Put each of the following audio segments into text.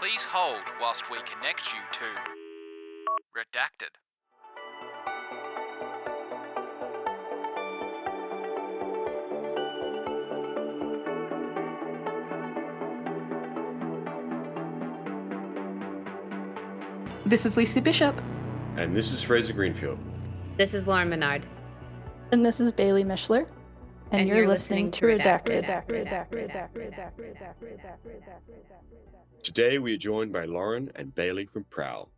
Please hold whilst we connect you to Redacted. This is Lucy Bishop. And this is Fraser Greenfield. This is Lauryn Menard. And this is Bailey Mishler. And you're listening to Redacted. Today we are joined by Lauryn and Bailey from PROWL.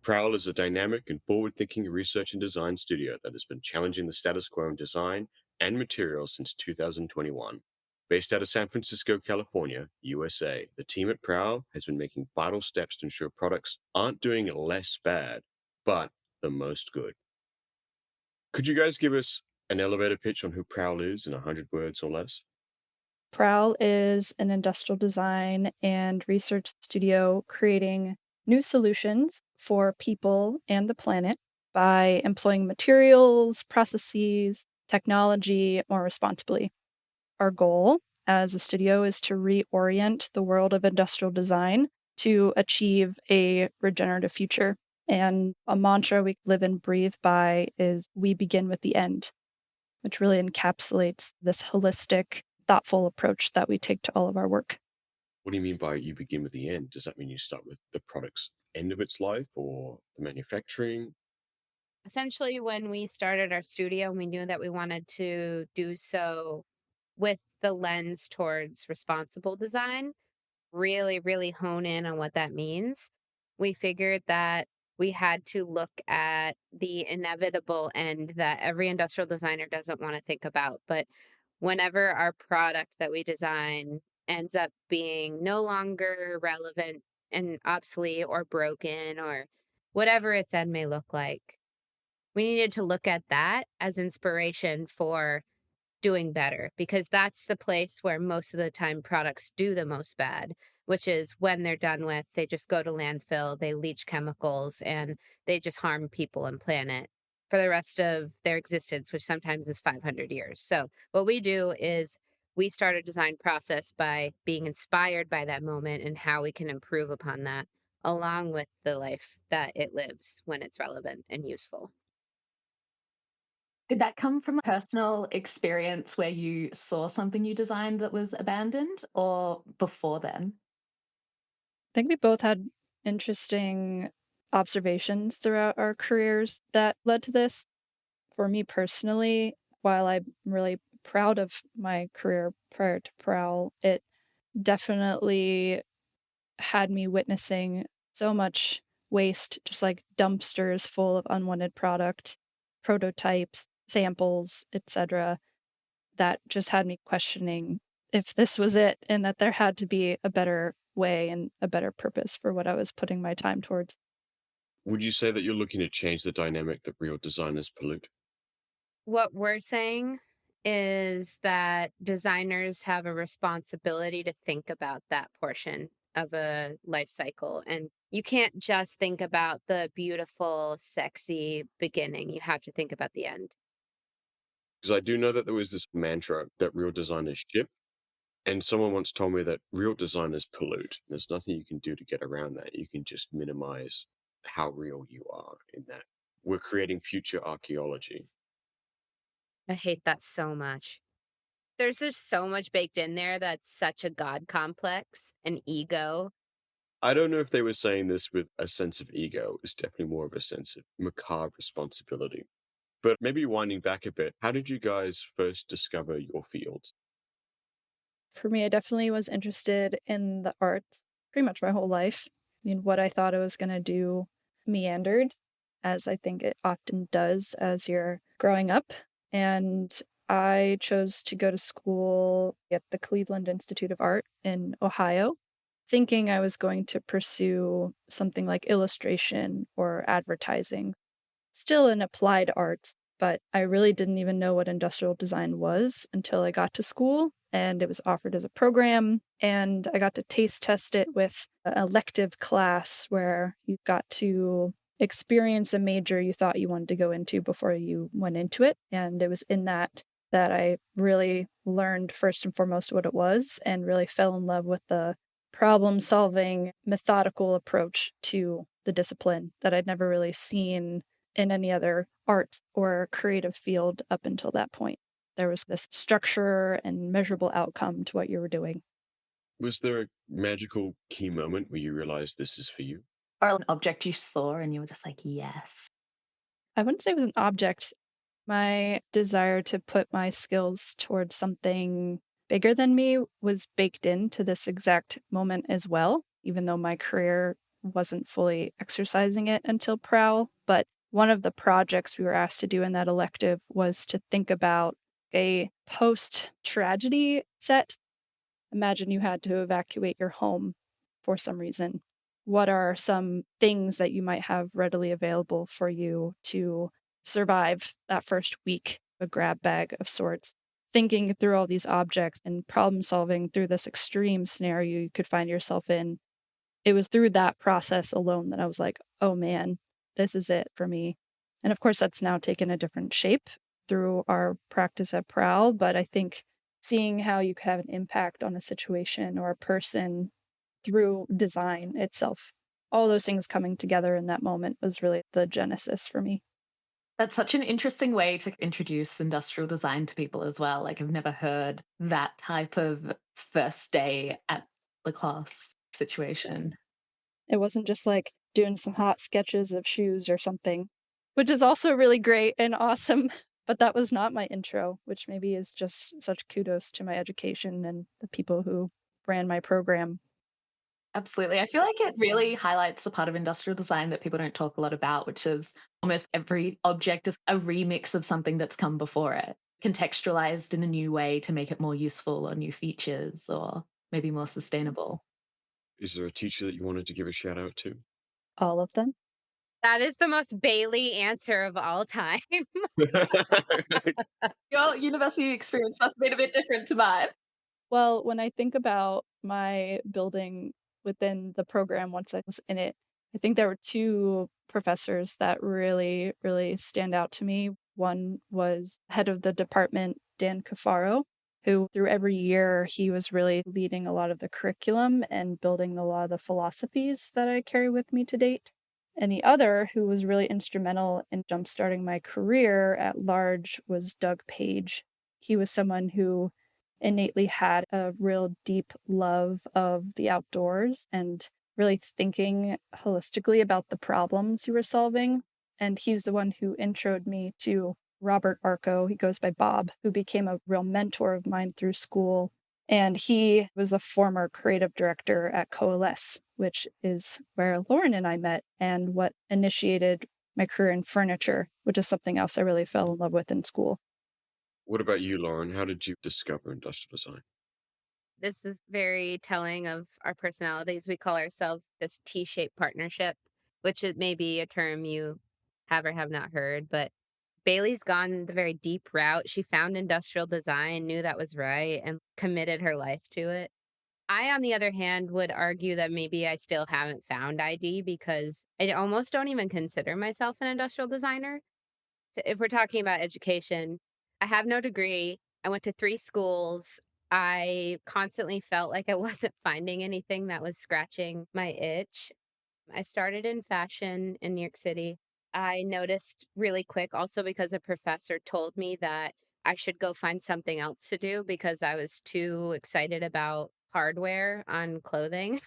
PROWL is a dynamic and forward-thinking research and design studio that has been challenging the status quo in design and materials since 2021. Based out of San Francisco, California, USA, the team at PROWL has been making vital steps to ensure products aren't doing less bad, but the most good. Could you guys give us an elevator pitch on who PROWL is in 100 words or less? PROWL is an industrial design and research studio creating new solutions for people and the planet by employing materials, processes, technology more responsibly. Our goal as a studio is to reorient the world of industrial design to achieve a regenerative future. And a mantra we live and breathe by is we begin with the end, which really encapsulates this holistic, thoughtful approach that we take to all of our work. What do you mean by you begin with the end? Does that mean you start with the product's end of its life or the manufacturing? Essentially, when we started our studio, we knew that we wanted to do so with the lens towards responsible design, really hone in on what that means. We figured that we had to look at the inevitable end that every industrial designer doesn't want to think about. But whenever our product that we design ends up being no longer relevant and obsolete or broken or whatever its end may look like, we needed to look at that as inspiration for doing better, because that's the place where most of the time products do the most bad, which is when they're done with, they just go to landfill, they leach chemicals, and they just harm people and planet for the rest of their existence, which sometimes is 500 years. So what we do is we start a design process by being inspired by that moment and how we can improve upon that, along with the life that it lives when it's relevant and useful. Did that come from a personal experience where you saw something you designed that was abandoned, or before then? I think we both had interesting observations throughout our careers that led to this. For me personally, while I'm really proud of my career prior to PROWL, it definitely had me witnessing so much waste, just like dumpsters full of unwanted product, prototypes, samples, etc., that just had me questioning if this was it and that there had to be a better way and a better purpose for what I was putting my time towards. Would you say that you're looking to change the dynamic that real designers pollute? What we're saying is that designers have a responsibility to think about that portion of a life cycle. And you can't just think about the beautiful, sexy beginning. You have to think about the end. Because I do know that there was this mantra that real designers ship, and someone once told me that real designers pollute. There's nothing you can do to get around that. You can just minimize how real you are in that. We're creating future archaeology. I hate that so much. There's just so much baked in there that's such a God complex, an ego. I don't know if they were saying this with a sense of ego. It's definitely more of a sense of macabre responsibility. But maybe winding back a bit, how did you guys first discover your field? For me, I definitely was interested in the arts pretty much my whole life. I mean, what I thought I was going to do meandered, as I think it often does as you're growing up. And I chose to go to school at the Cleveland Institute of Art in Ohio, thinking I was going to pursue something like illustration or advertising, still in applied arts, but I really didn't even know what industrial design was until I got to school and it was offered as a program. And I got to taste test it with an elective class where you got to experience a major you thought you wanted to go into before you went into it. And it was in that I really learned first and foremost what it was and really fell in love with the problem solving, methodical approach to the discipline that I'd never really seen in any other art or creative field up until that point. There was this structure and measurable outcome to what you were doing. Was there a magical key moment where you realized this is for you? Or an object you saw and you were just like, yes. I wouldn't say it was an object. My desire to put my skills towards something bigger than me was baked into this exact moment as well, even though my career wasn't fully exercising it until PROWL. But one of the projects we were asked to do in that elective was to think about a post tragedy set. Imagine you had to evacuate your home for some reason. What are some things that you might have readily available for you to survive that first week? A grab bag of sorts. Thinking through all these objects and problem solving through this extreme scenario you could find yourself in. It was through that process alone that I was like, oh man, this is it for me. And of course, that's now taken a different shape through our practice at PROWL. But I think seeing how you could have an impact on a situation or a person through design itself, all those things coming together in that moment was really the genesis for me. That's such an interesting way to introduce industrial design to people as well. Like, I've never heard that type of first day at the class situation. It wasn't just like doing some hot sketches of shoes or something, which is also really great and awesome. But that was not my intro, which maybe is just such kudos to my education and the people who ran my program. Absolutely. I feel like it really highlights the part of industrial design that people don't talk a lot about, which is almost every object is a remix of something that's come before it, contextualized in a new way to make it more useful or new features or maybe more sustainable. Is there a teacher that you wanted to give a shout out to? All of them. That is the most Bailey answer of all time. Your university experience must have been a bit different to mine. Well, when I think about my building within the program once I was in it, I think there were two professors that really, really stand out to me. One was head of the department, Dan Cafaro, who through every year he was really leading a lot of the curriculum and building a lot of the philosophies that I carry with me to date. And the other who was really instrumental in jumpstarting my career at large was Doug Page. He was someone who innately had a real deep love of the outdoors and really thinking holistically about the problems you were solving. And he's the one who introed me to Robert Arco. He goes by Bob, who became a real mentor of mine through school. And he was a former creative director at Coalesce, which is where Lauren and I met and what initiated my career in furniture, which is something else I really fell in love with in school. What about you, Lauren? How did you discover industrial design? This is very telling of our personalities. We call ourselves this T-shaped partnership, which is maybe a term you have or have not heard, but Bailey's gone the very deep route. She found industrial design, knew that was right, and committed her life to it. I, on the other hand, would argue that maybe I still haven't found ID because I almost don't even consider myself an industrial designer. So if we're talking about education, I have no degree. I went to 3 schools. I constantly felt like I wasn't finding anything that was scratching my itch. I started in fashion in New York City. I noticed really quick also because a professor told me that I should go find something else to do because I was too excited about hardware on clothing.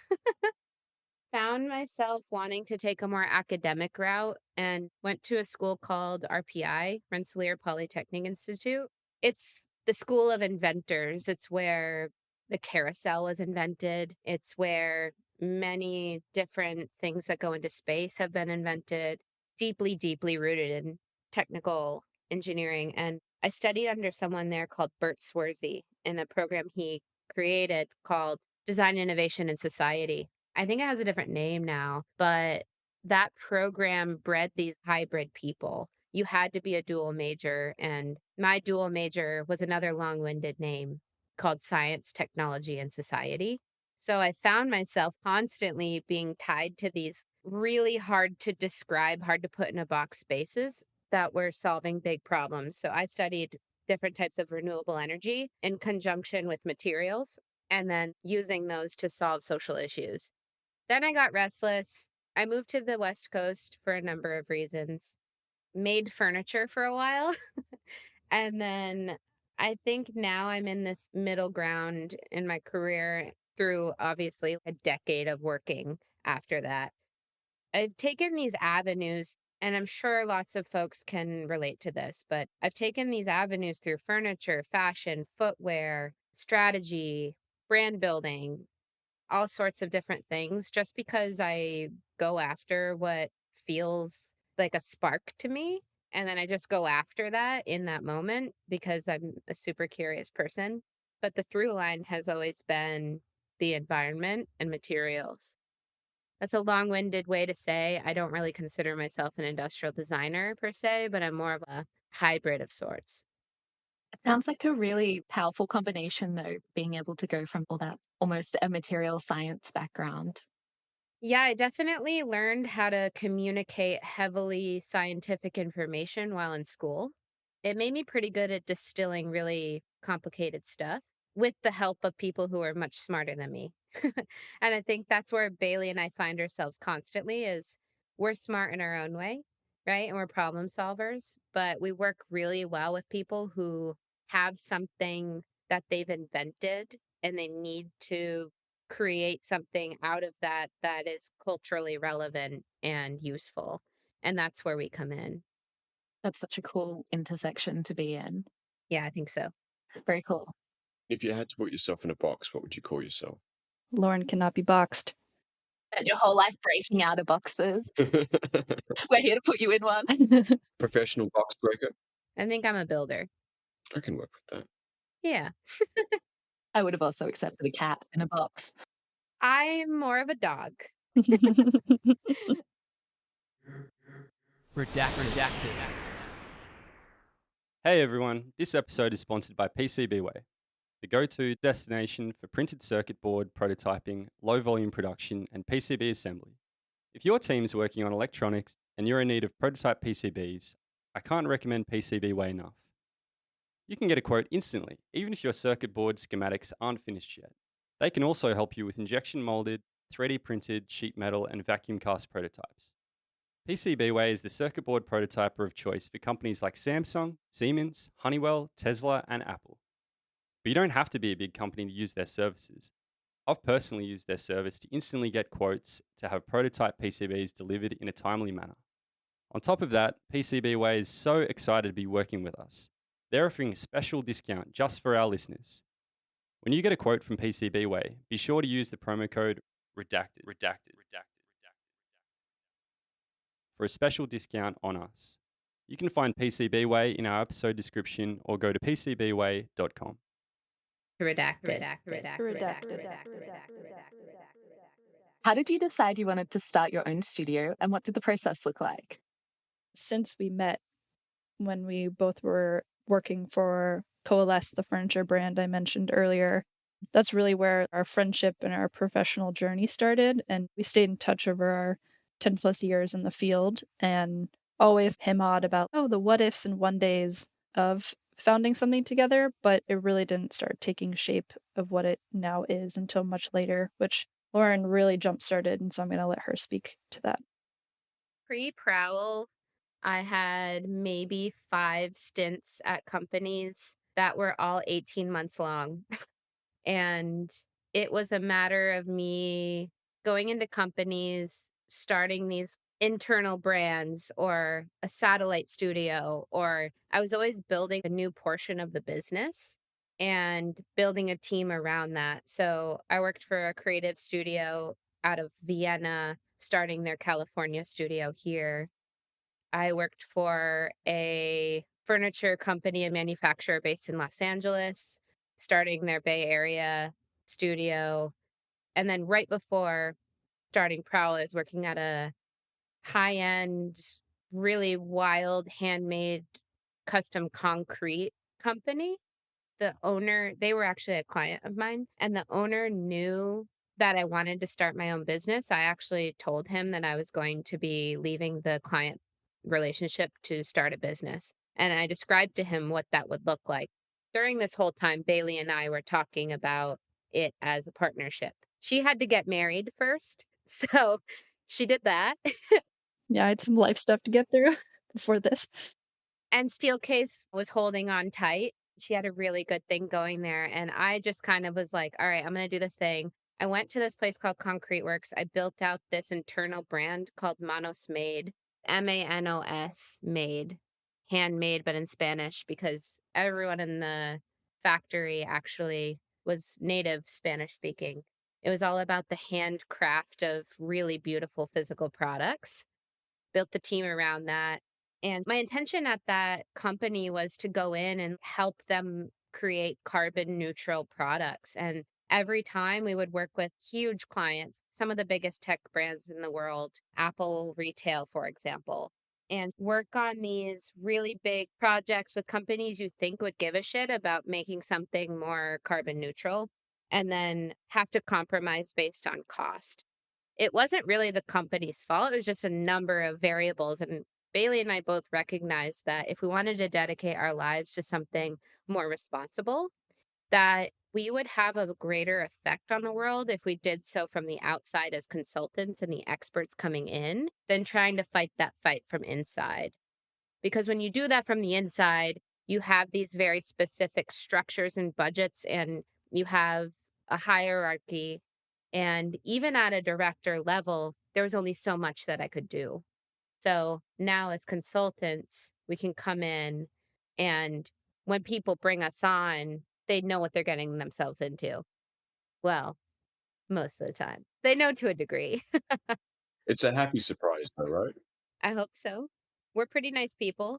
Found myself wanting to take a more academic route and went to a school called RPI, Rensselaer Polytechnic Institute. It's the school of inventors. It's where the carousel was invented. It's where many different things that go into space have been invented, deeply, deeply rooted in technical engineering. And I studied under someone there called Bert Swersey in a program he created called Design Innovation in Society. I think it has a different name now, but that program bred these hybrid people. You had to be a dual major, and my dual major was another long-winded name called Science, Technology, and Society. So I found myself constantly being tied to these really hard to describe, hard to put in a box spaces that were solving big problems. So I studied different types of renewable energy in conjunction with materials. and then using those to solve social issues. Then I got restless. I moved to the West Coast for a number of reasons, made furniture for a while. And then I think now I'm in this middle ground in my career through obviously a decade of working after that. I've taken these avenues, and I'm sure lots of folks can relate to this, but I've taken these avenues through furniture, fashion, footwear, strategy, brand building, all sorts of different things just because I go after what feels like a spark to me. And then I just go after that in that moment because I'm a super curious person. But the through line has always been the environment and materials. That's a long winded way to say I don't really consider myself an industrial designer per se, but I'm more of a hybrid of sorts. It sounds like a really powerful combination, though, being able to go from all that almost a material science background. Yeah, I definitely learned how to communicate heavily scientific information while in school. It made me pretty good at distilling really complicated stuff with the help of people who are much smarter than me. And I think that's where Bailey and I find ourselves constantly is we're smart in our own way, right? And we're problem solvers, but we work really well with people who have something that they've invented and they need to create something out of that that is culturally relevant and useful. And that's where we come in. That's such a cool intersection to be in. Yeah, I think so. Very cool. If you had to put yourself in a box, what would you call yourself? Lauren cannot be boxed. And your whole life breaking out of boxes. We're here to put you in one. Professional box breaker? I think I'm a builder. I can work with that. Yeah. I would have also accepted a cat in a box. I'm more of a dog. Redacted. Hey everyone, this episode is sponsored by PCBWay, the go-to destination for printed circuit board prototyping, low volume production, and PCB assembly. If your team's working on electronics and you're in need of prototype PCBs, I can't recommend PCBWay enough. You can get a quote instantly, even if your circuit board schematics aren't finished yet. They can also help you with injection molded, 3D printed sheet metal, and vacuum cast prototypes. PCBWay is the circuit board prototyper of choice for companies like Samsung, Siemens, Honeywell, Tesla, and Apple. But you don't have to be a big company to use their services. I've personally used their service to instantly get quotes to have prototype PCBs delivered in a timely manner. On top of that, PCBWay is so excited to be working with us. They're offering a special discount just for our listeners. When you get a quote from PCBWay, be sure to use the promo code REDACTED for a special discount on us. You can find PCBWay in our episode description or go to pcbway.com. Redacted. How did you decide you wanted to start your own studio, and what did the process look like? Since we met when we both were working for Coalesce, the furniture brand I mentioned earlier, that's really where our friendship and our professional journey started. And we stayed in touch over our 10 plus years in the field and always him-awed about, the what ifs and one days of founding something together. But it really didn't start taking shape of what it now is until much later, which Lauren really jump-started. And so I'm going to let her speak to that. Pre-PROWL, I had maybe 5 stints at companies that were all 18 months long. And it was a matter of me going into companies, starting these internal brands or a satellite studio, or I was always building a new portion of the business and building a team around that. So I worked for a creative studio out of Vienna, starting their California studio here. I worked for a furniture company and manufacturer based in Los Angeles, starting their Bay Area studio. And then right before starting PROWL, I was working at a high-end, really wild, handmade custom concrete company. The owner, they were actually a client of mine, and the owner knew that I wanted to start my own business. I actually told him that I was going to be leaving the client relationship to start a business. And I described to him what that would look like. During this whole time, Bailey and I were talking about it as a partnership. She had to get married first, so she did that. Yeah, I had some life stuff to get through before this. And Steelcase was holding on tight. She had a really good thing going there, and I just kind of was like, "All right, I'm gonna do this thing." I went to this place called Concrete Works. I built out this internal brand called Manos Made, Manos Made, handmade, but in Spanish because everyone in the factory actually was native Spanish speaking. It was all about the handcraft of really beautiful physical products. Built the team around that. And my intention at that company was to go in and help them create carbon neutral products. And every time we would work with huge clients, some of the biggest tech brands in the world, Apple Retail, for example, and work on these really big projects with companies you think would give a shit about making something more carbon neutral, and then have to compromise based on cost. It wasn't really the company's fault, it was just a number of variables, and Bailey and I both recognized that if we wanted to dedicate our lives to something more responsible, that we would have a greater effect on the world if we did so from the outside as consultants and the experts coming in than trying to fight that fight from inside. Because when you do that from the inside, you have these very specific structures and budgets, and you have a hierarchy. And even at a director level, there was only so much that I could do. So now, as consultants, we can come in, and when people bring us on, they know what they're getting themselves into. Well, most of the time, they know to a degree. It's a happy surprise, though, right? I hope so. We're pretty nice people.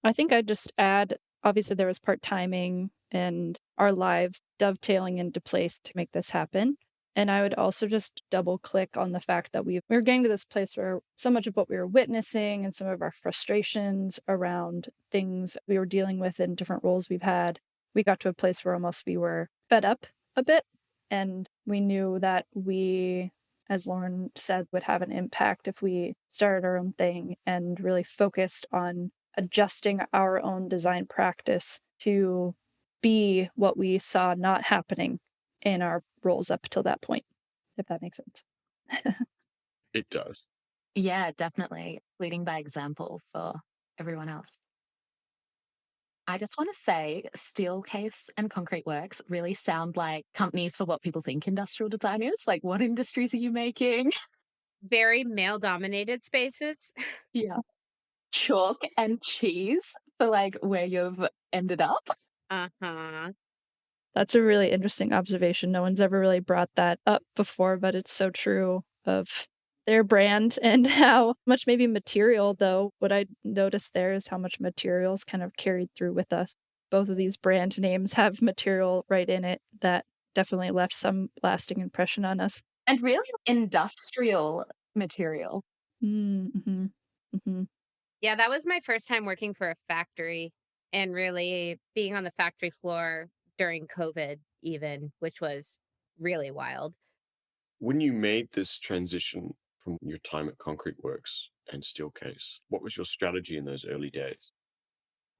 I think I'd just add, obviously there was part timing and our lives dovetailing into place to make this happen. And I would also just double click on the fact that we were getting to this place where so much of what we were witnessing and some of our frustrations around things we were dealing with in different roles we've had, we got to a place where almost we were fed up a bit. And we knew that we, as Lauren said, would have an impact if we started our own thing and really focused on adjusting our own design practice to be what we saw not happening in our roles up till that point, if that makes sense. It does. Yeah, definitely. Leading by example for everyone else. I just want to say Steelcase and Concrete Works really sound like companies for what people think industrial design is. Like, what industries are you making? Very male dominated spaces. Yeah. Chalk and cheese for like where you've ended up. Uh-huh. That's a really interesting observation. No one's ever really brought that up before, but it's so true of their brand and how much maybe material, though. What I noticed there is how much materials kind of carried through with us. Both of these brand names have material right in it that definitely left some lasting impression on us. And really industrial material. Mm-hmm. Mm-hmm. Yeah, that was my first time working for a factory and really being on the factory floor during COVID even, which was really wild. When you made this transition from your time at Concrete Works and Steelcase, what was your strategy in those early days?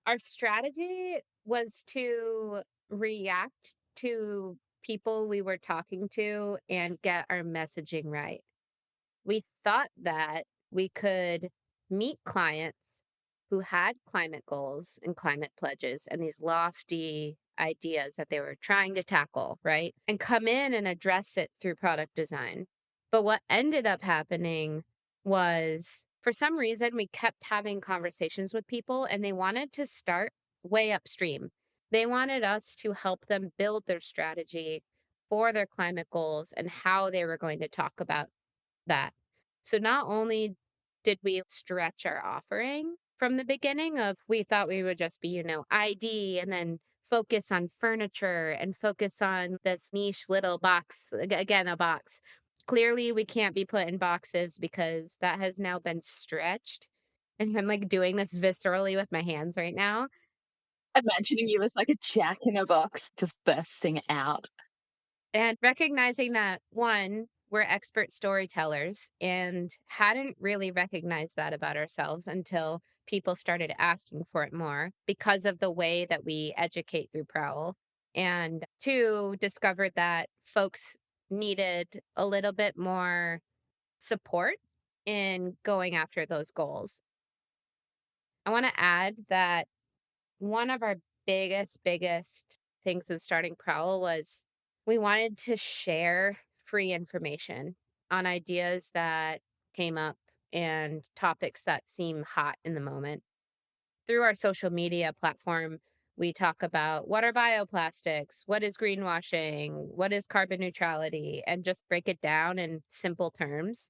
Our strategy was to react to people we were talking to and get our messaging right. We thought that we could meet clients who had climate goals and climate pledges and these lofty ideas that they were trying to tackle, right? And come in and address it through product design. But what ended up happening was for some reason we kept having conversations with people and they wanted to start way upstream. They wanted us to help them build their strategy for their climate goals and how they were going to talk about that. So not only did we stretch our offering from the beginning of we thought we would just be, ID and then focus on furniture and focus on this niche little box, again, a box. Clearly, we can't be put in boxes because that has now been stretched. And I'm like doing this viscerally with my hands right now. Imagining you as like a jack in a box just bursting out. And recognizing that, one, we're expert storytellers and hadn't really recognized that about ourselves until people started asking for it more because of the way that we educate through PROWL. And two, discovered that folks needed a little bit more support in going after those goals. I want to add that one of our biggest things in starting Prowl was we wanted to share free information on ideas that came up and topics that seem hot in the moment. Through our social media platform, we talk about what are bioplastics, what is greenwashing, what is carbon neutrality, and just break it down in simple terms.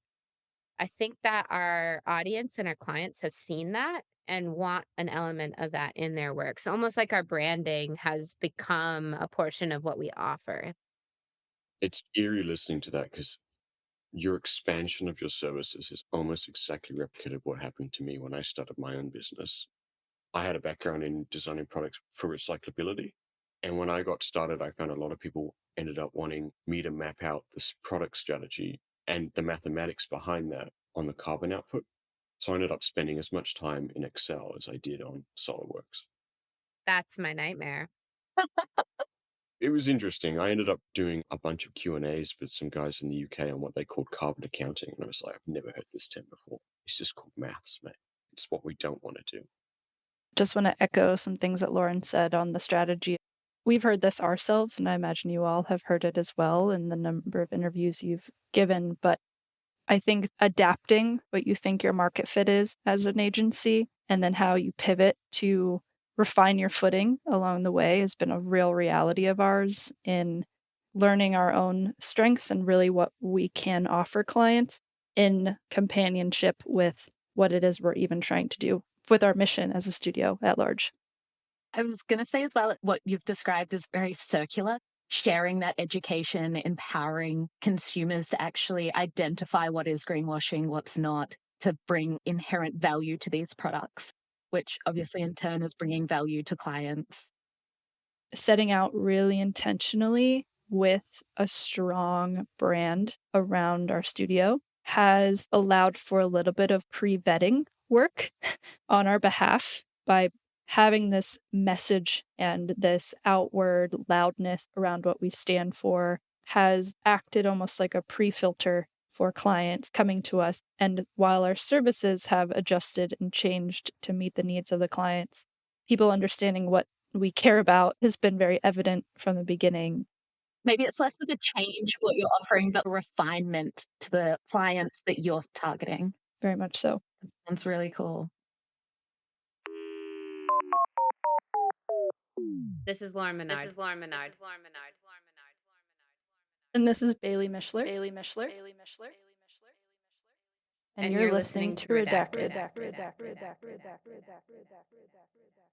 I think that our audience and our clients have seen that and want an element of that in their work. So almost like our branding has become a portion of what we offer. It's eerie listening to that because your expansion of your services is almost exactly replicated what happened to me when I started my own business. I had a background in designing products for recyclability. And when I got started, I found a lot of people ended up wanting me to map out this product strategy and the mathematics behind that on the carbon output. So I ended up spending as much time in Excel as I did on SolidWorks. That's my nightmare. It was interesting. I ended up doing a bunch of Q&As with some guys in the UK on what they called carbon accounting. And I was like, I've never heard this term before. It's just called maths, mate. It's what we don't want to do. Just want to echo some things that Lauren said on the strategy. We've heard this ourselves, and I imagine you all have heard it as well in the number of interviews you've given. But I think adapting what you think your market fit is as an agency and then how you pivot to refine your footing along the way has been a real reality of ours in learning our own strengths and really what we can offer clients in companionship with what it is we're even trying to do with our mission as a studio at large. I was going to say as well, what you've described is very circular, sharing that education, empowering consumers to actually identify what is greenwashing, what's not, to bring inherent value to these products, which obviously in turn is bringing value to clients. Setting out really intentionally with a strong brand around our studio has allowed for a little bit of pre-vetting work on our behalf by having this message and this outward loudness around what we stand for has acted almost like a pre-filter for clients coming to us. And while our services have adjusted and changed to meet the needs of the clients, people understanding what we care about has been very evident from the beginning. Maybe it's less of a change of what you're offering, but a refinement to the clients that you're targeting. Very much so. That sounds really cool. This is Lauryn Menard. And this is Bailey Mishler. And you're listening to Redacted.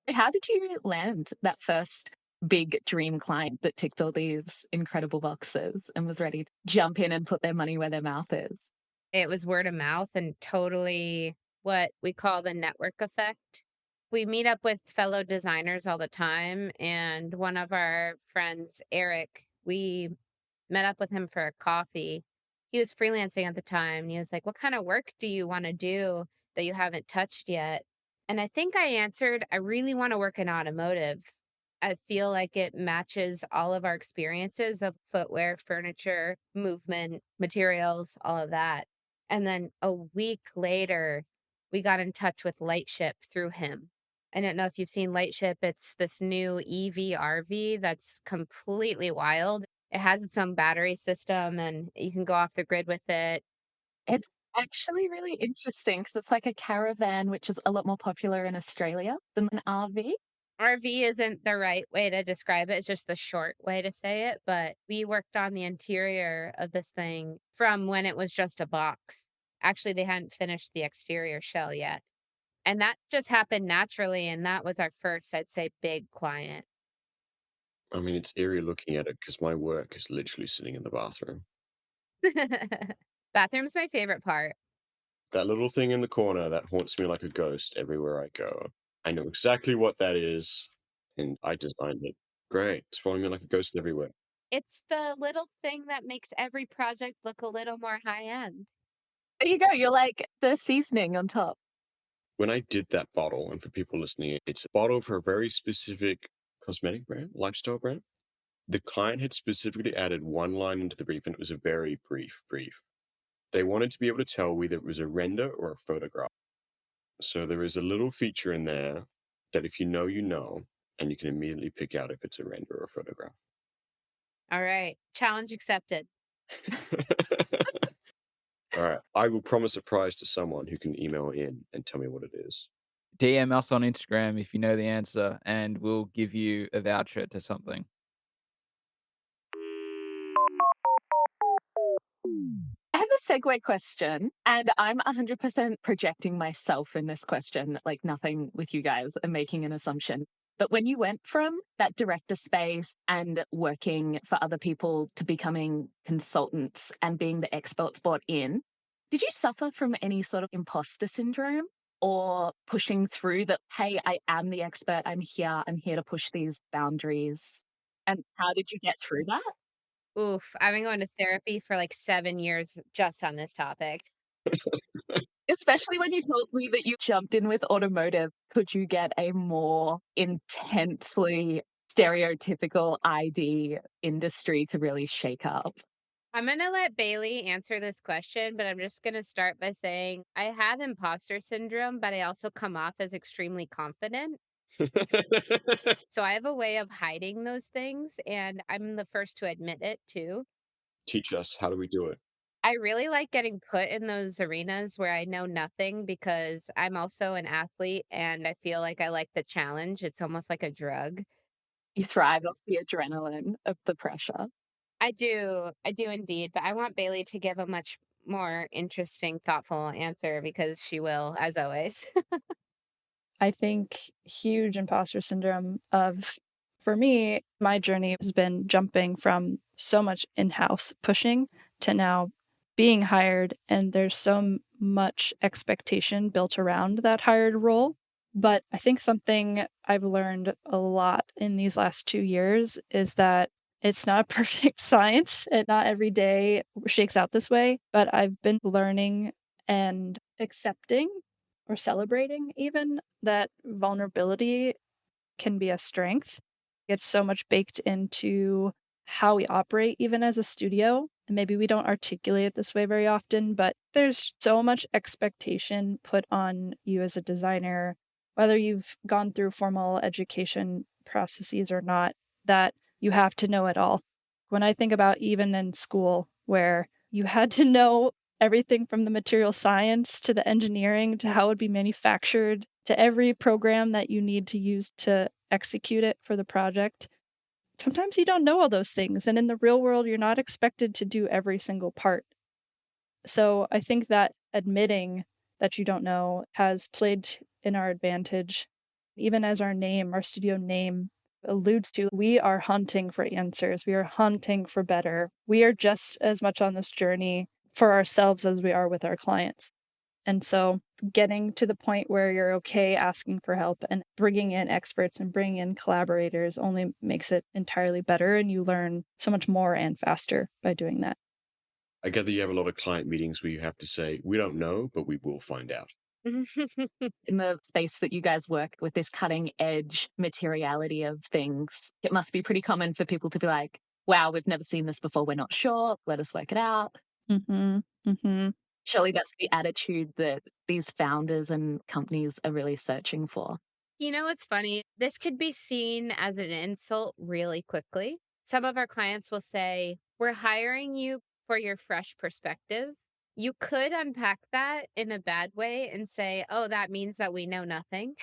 How did you land that first big dream client that ticked all these incredible boxes and was ready to jump in and put their money where their mouth is? It was word of mouth and totally what we call the network effect. We meet up with fellow designers all the time, and one of our friends, Eric, we met up with him for a coffee. He was freelancing at the time, and he was like, "What kind of work do you want to do that you haven't touched yet?" And I think I answered, "I really want to work in automotive. I feel like it matches all of our experiences of footwear, furniture, movement, materials, all of that." And then a week later, we got in touch with Lightship through him. I don't know if you've seen Lightship. It's this new EV RV that's completely wild. It has its own battery system and you can go off the grid with it. It's actually really interesting because it's like a caravan, which is a lot more popular in Australia than an RV. RV isn't the right way to describe it. It's just the short way to say it. But we worked on the interior of this thing from when it was just a box. Actually, they hadn't finished the exterior shell yet. And that just happened naturally. And that was our first, I'd say, big client. I mean, it's eerie looking at it because my work is literally sitting in the bathroom. Bathroom's my favorite part. That little thing in the corner that haunts me like a ghost everywhere I go. I know exactly what that is, and I designed it. Great. It's following me like a ghost everywhere. It's the little thing that makes every project look a little more high end. There you go. You're like the seasoning on top. When I did that bottle, and for people listening, it's a bottle for a very specific cosmetic brand, lifestyle brand. The client had specifically added one line into the brief, and it was a very brief brief. They wanted to be able to tell whether it was a render or a photograph. So there is a little feature in there that if you know, you know, and you can immediately pick out if it's a render or a photograph. All right. Challenge accepted. All right. I will promise a prize to someone who can email in and tell me what it is. DM us on Instagram if you know the answer, and we'll give you a voucher to something. I have a segue question, and I'm 100% projecting myself in this question, like nothing with you guys and making an assumption. But when you went from that director space and working for other people to becoming consultants and being the experts brought in, did you suffer from any sort of imposter syndrome or pushing through that, hey, I am the expert, I'm here to push these boundaries? And how did you get through that? Oof. I've been going to therapy for like 7 years just on this topic. Especially when you told me that you jumped in with automotive, could you get a more intensely stereotypical ID industry to really shake up? I'm going to let Bailey answer this question, but I'm just going to start by saying I have imposter syndrome, but I also come off as extremely confident. So I have a way of hiding those things, and I'm the first to admit it too. Teach us. How do we do it? I really like getting put in those arenas where I know nothing because I'm also an athlete and I feel like I like the challenge. It's almost like a drug. You thrive off the adrenaline of the pressure. I do indeed. But I want Bailey to give a much more interesting, thoughtful answer because she will, as always. I think huge imposter syndrome of, for me, my journey has been jumping from so much in-house pushing to now being hired, and there's so much expectation built around that hired role. But I think something I've learned a lot in these last 2 years is that it's not a perfect science, and not every day shakes out this way, but I've been learning and accepting or celebrating even that vulnerability can be a strength. It's so much baked into how we operate, even as a studio. And maybe we don't articulate it this way very often, but there's so much expectation put on you as a designer, whether you've gone through formal education processes or not, that you have to know it all. When I think about even in school, where you had to know everything from the material science to the engineering to how it would be manufactured to every program that you need to use to execute it for the project. Sometimes you don't know all those things. And in the real world, you're not expected to do every single part. So I think that admitting that you don't know has played in our advantage. Even as our name, our studio name alludes to, we are hunting for answers. We are hunting for better. We are just as much on this journey for ourselves as we are with our clients. And so getting to the point where you're okay asking for help and bringing in experts and bringing in collaborators only makes it entirely better. And you learn so much more and faster by doing that. I gather you have a lot of client meetings where you have to say, we don't know, but we will find out. In the space that you guys work with, this cutting edge materiality of things, it must be pretty common for people to be like, wow, we've never seen this before. We're not sure. Let us work it out. Mm-hmm. Mm-hmm. Surely that's the attitude that these founders and companies are really searching for. You know what's funny? This could be seen as an insult really quickly. Some of our clients will say, we're hiring you for your fresh perspective. You could unpack that in a bad way and say, oh, that means that we know nothing.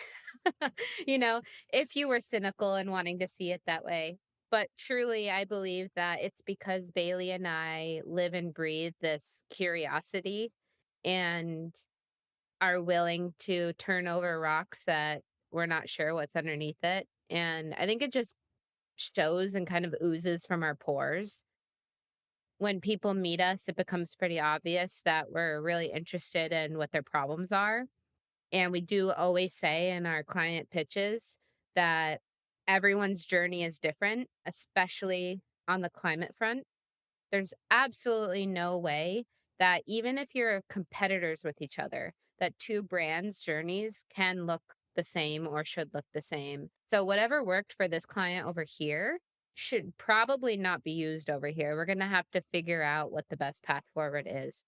You know, if you were cynical and wanting to see it that way. But truly, I believe that it's because Bailey and I live and breathe this curiosity and are willing to turn over rocks that we're not sure what's underneath it. And I think it just shows and kind of oozes from our pores. When people meet us, it becomes pretty obvious that we're really interested in what their problems are. And we do always say in our client pitches that everyone's journey is different, especially on the climate front. There's absolutely no way that even if you're competitors with each other, that two brands' journeys can look the same or should look the same. So whatever worked for this client over here should probably not be used over here. We're going to have to figure out what the best path forward is.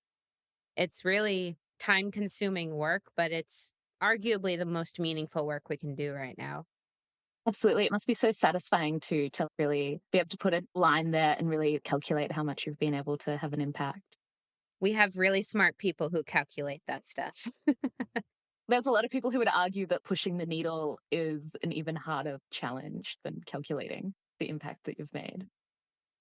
It's really time consuming work, but it's arguably the most meaningful work we can do right now. Absolutely. It must be so satisfying too to really be able to put a line there and really calculate how much you've been able to have an impact. We have really smart people who calculate that stuff. There's a lot of people who would argue that pushing the needle is an even harder challenge than calculating the impact that you've made.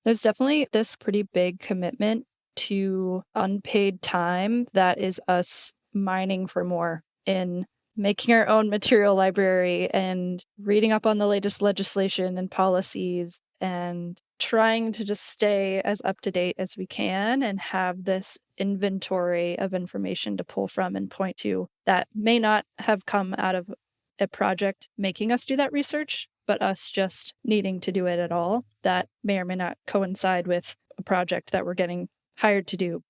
There's definitely this pretty big commitment to unpaid time that is us mining for more in making our own material library and reading up on the latest legislation and policies and trying to just stay as up to date as we can and have this inventory of information to pull from and point to that may not have come out of a project making us do that research, but us just needing to do it at all. That may or may not coincide with a project that we're getting hired to do.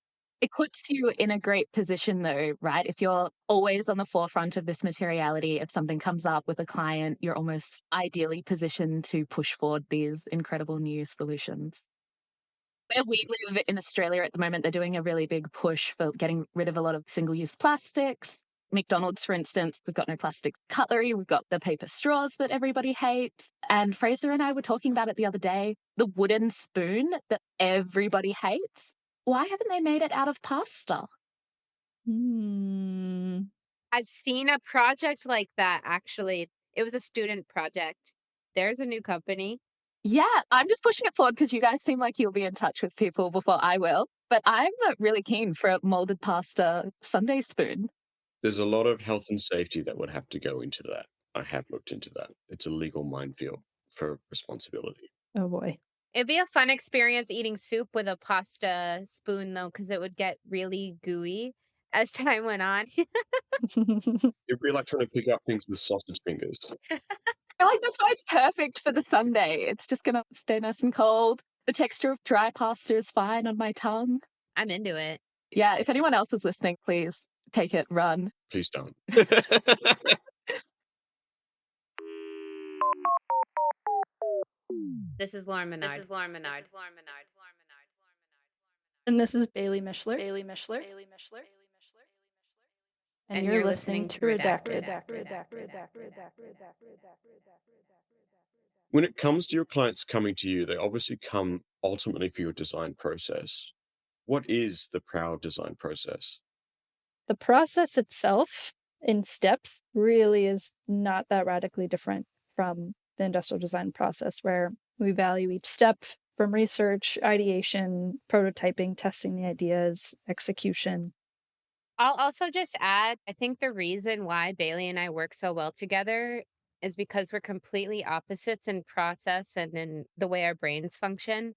It puts you in a great position though, right? If you're always on the forefront of this materiality, if something comes up with a client, you're almost ideally positioned to push forward these incredible new solutions. Where we live in Australia at the moment, they're doing a really big push for getting rid of a lot of single-use plastics. McDonald's, for instance, we've got no plastic cutlery. We've got the paper straws that everybody hates. And Fraser and I were talking about it the other day, the wooden spoon that everybody hates. Why haven't they made it out of pasta? I've seen a project like that, actually. It was a student project. There's a new company. Yeah, I'm just pushing it forward because you guys seem like you'll be in touch with people before I will. But I'm really keen for a molded pasta Sunday spoon. There's a lot of health and safety that would have to go into that. I have looked into that. It's a legal minefield for responsibility. Oh boy. It'd be a fun experience eating soup with a pasta spoon, though, because it would get really gooey as time went on. It'd be like trying to pick up things with sausage fingers. I feel like that's why it's perfect for the Sunday. It's just going to stay nice and cold. The texture of dry pasta is fine on my tongue. I'm into it. Yeah, if anyone else is listening, please take it, run. Please don't. This is Lauryn Menard. And this is Bailey Mishler. And you're listening to Redacted. When it comes to your clients coming to you, they obviously come ultimately for your design process. What is the PROWL design process? The process itself in steps really is not that radically different from the industrial design process, where we value each step from research, ideation, prototyping, testing the ideas, execution. I'll also just add, I think the reason why Bailey and I work so well together is because we're completely opposites in process and in the way our brains function.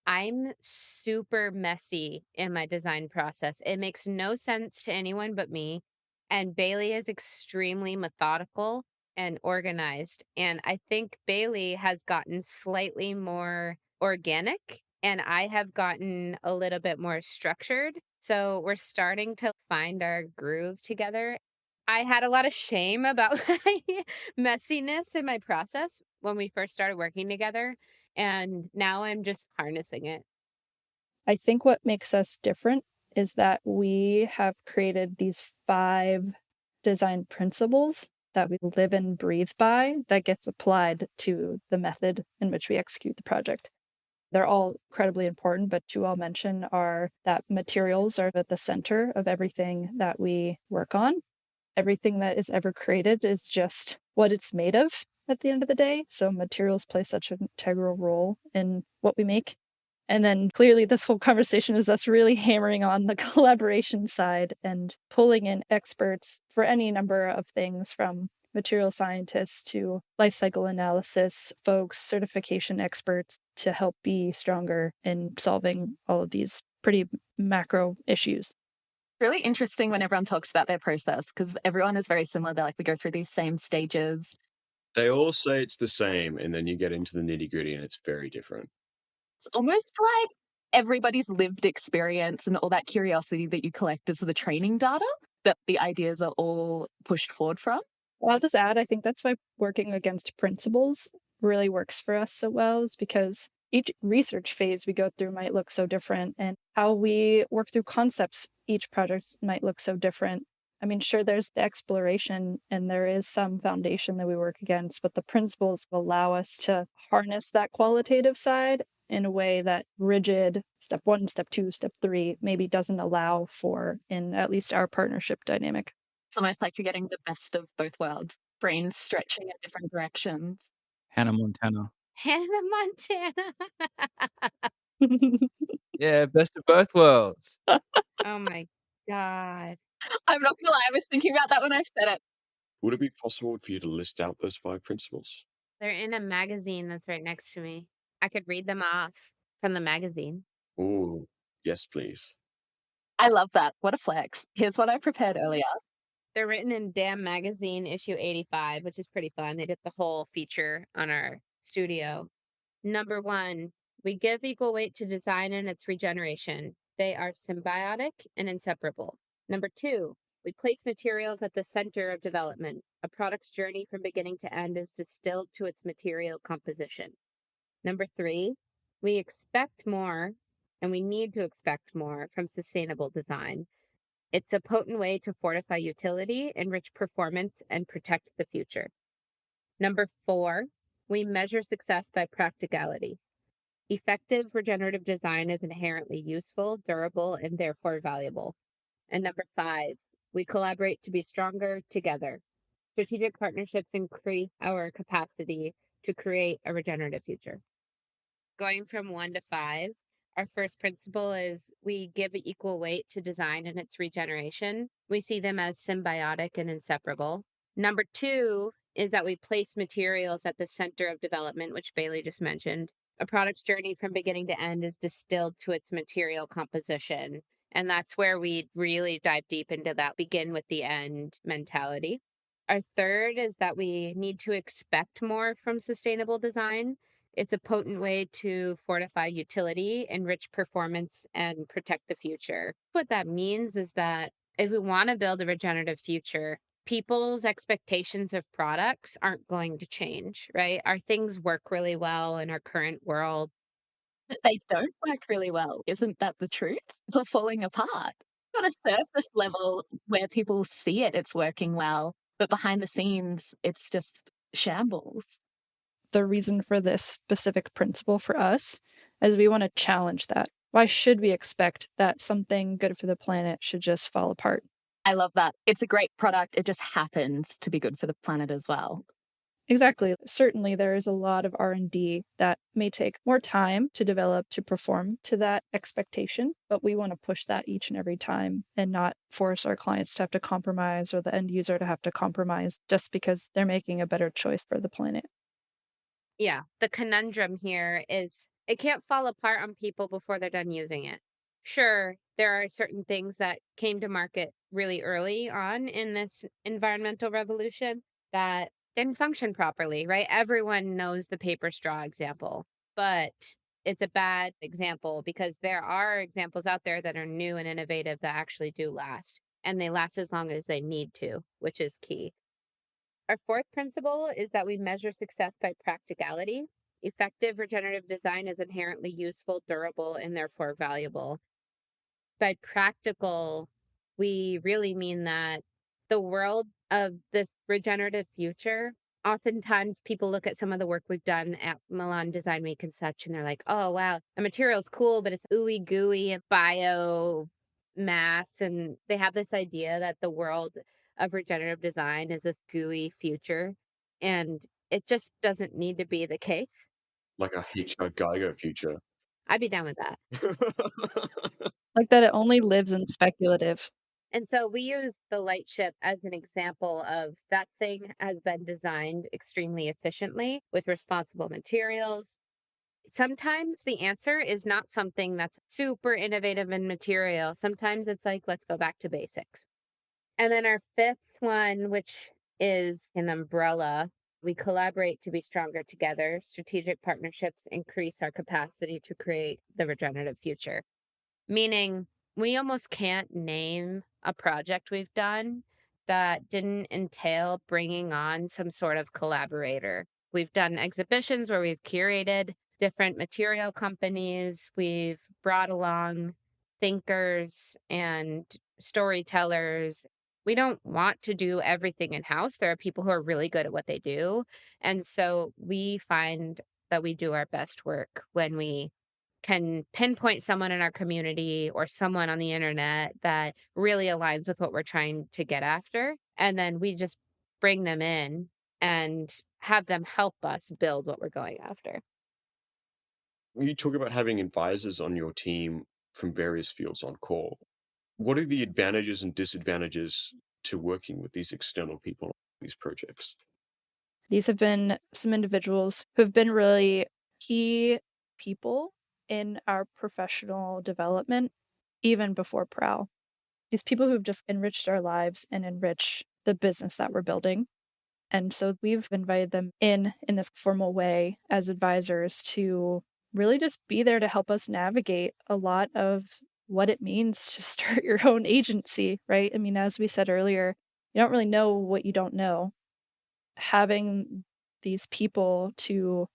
I'm super messy in my design process. It makes no sense to anyone but me. And Bailey is extremely methodical and organized. And I think Bailey has gotten slightly more organic, and I have gotten a little bit more structured. So we're starting to find our groove together. I had a lot of shame about my messiness in my process when we first started working together. And now I'm just harnessing it. I think what makes us different is that we have created these 5 design principles that we live and breathe by that gets applied to the method in which we execute the project. They're all incredibly important, but 2 I'll mention are that materials are at the center of everything that we work on. Everything that is ever created is just what it's made of at the end of the day. So materials play such an integral role in what we make. And then clearly this whole conversation is us really hammering on the collaboration side and pulling in experts for any number of things, from material scientists to life cycle analysis folks, certification experts, to help be stronger in solving all of these pretty macro issues. Really interesting when everyone talks about their process because everyone is very similar. They're like, we go through these same stages. They all say it's the same, and then you get into the nitty-gritty and it's very different. It's almost like everybody's lived experience and all that curiosity that you collect is the training data that the ideas are all pushed forward from. Well, I'll just add, I think that's why working against principles really works for us so well, is because each research phase we go through might look so different, and how we work through concepts each project might look so different. I mean, sure, there's the exploration and there is some foundation that we work against, but the principles allow us to harness that qualitative side in a way that rigid step 1, step 2, step 3 maybe doesn't allow for in at least our partnership dynamic. It's almost like you're getting the best of both worlds, brains stretching in different directions. Hannah Montana. Hannah Montana. Yeah, best of both worlds. Oh my God. I'm not gonna lie, I was thinking about that when I said it. Would it be possible for you to list out those 5 principles? They're in a magazine that's right next to me. I could read them off from the magazine. Oh, yes, please. I love that. What a flex. Here's what I prepared earlier. They're written in Damn Magazine, issue 85, which is pretty fun. They did the whole feature on our studio. Number 1, we give equal weight to design and its regeneration. They are symbiotic and inseparable. Number 2, we place materials at the center of development. A product's journey from beginning to end is distilled to its material composition. Number 3, we expect more, and we need to expect more from sustainable design. It's a potent way to fortify utility, enrich performance, and protect the future. Number 4, we measure success by practicality. Effective regenerative design is inherently useful, durable, and therefore valuable. And number 5, we collaborate to be stronger together. Strategic partnerships increase our capacity to create a regenerative future. Going from 1 to 5, our first principle is we give equal weight to design and its regeneration. We see them as symbiotic and inseparable. Number 2 is that we place materials at the center of development, which Bailey just mentioned. A product's journey from beginning to end is distilled to its material composition. And that's where we really dive deep into that begin with the end mentality. Our third is that we need to expect more from sustainable design. It's a potent way to fortify utility, enrich performance, and protect the future. What that means is that if we want to build a regenerative future, people's expectations of products aren't going to change, right? Our things work really well in our current world. But they don't work really well. Isn't that the truth? It's all falling apart. On a surface level where people see it, it's working well, but behind the scenes, it's just shambles. The reason for this specific principle for us is we want to challenge that. Why should we expect that something good for the planet should just fall apart? I love that. It's a great product. It just happens to be good for the planet as well. Exactly. Certainly there is a lot of R&D that may take more time to develop to perform to that expectation, but we want to push that each and every time and not force our clients to have to compromise or the end user to have to compromise just because they're making a better choice for the planet. Yeah, the conundrum here is it can't fall apart on people before they're done using it. Sure, there are certain things that came to market really early on in this environmental revolution that didn't function properly, right? Everyone knows the paper straw example, but it's a bad example because there are examples out there that are new and innovative that actually do last, and they last as long as they need to, which is key. Our fourth principle is that we measure success by practicality. Effective regenerative design is inherently useful, durable, and therefore valuable. By practical, we really mean that the world of this regenerative future, oftentimes people look at some of the work we've done at Milan Design Week and such, and they're like, oh, wow, the material's cool, but it's ooey gooey and bio mass. And they have this idea that the world of regenerative design is this gooey future. And it just doesn't need to be the case. Like a H.R. Geiger future. I'd be down with that. Like that it only lives in speculative. And so we use the light ship as an example of that thing has been designed extremely efficiently with responsible materials. Sometimes the answer is not something that's super innovative in material. Sometimes it's like, let's go back to basics. And then our fifth one, which is an umbrella, we collaborate to be stronger together. Strategic partnerships increase our capacity to create the regenerative future. Meaning, we almost can't name a project we've done that didn't entail bringing on some sort of collaborator. We've done exhibitions where we've curated different material companies. We've brought along thinkers and storytellers. We don't want to do everything in house. There are people who are really good at what they do. And so we find that we do our best work when we can pinpoint someone in our community or someone on the internet that really aligns with what we're trying to get after. And then we just bring them in and have them help us build what we're going after. You talk about having advisors on your team from various fields on call. What are the advantages and disadvantages to working with these external people on these projects? These have been some individuals who have been really key people in our professional development, even before PROWL. These people who've just enriched our lives and enrich the business that we're building. And so we've invited them in this formal way as advisors to really just be there to help us navigate a lot of what it means to start your own agency, right? I mean, as we said earlier, you don't really know what you don't know. Having these people to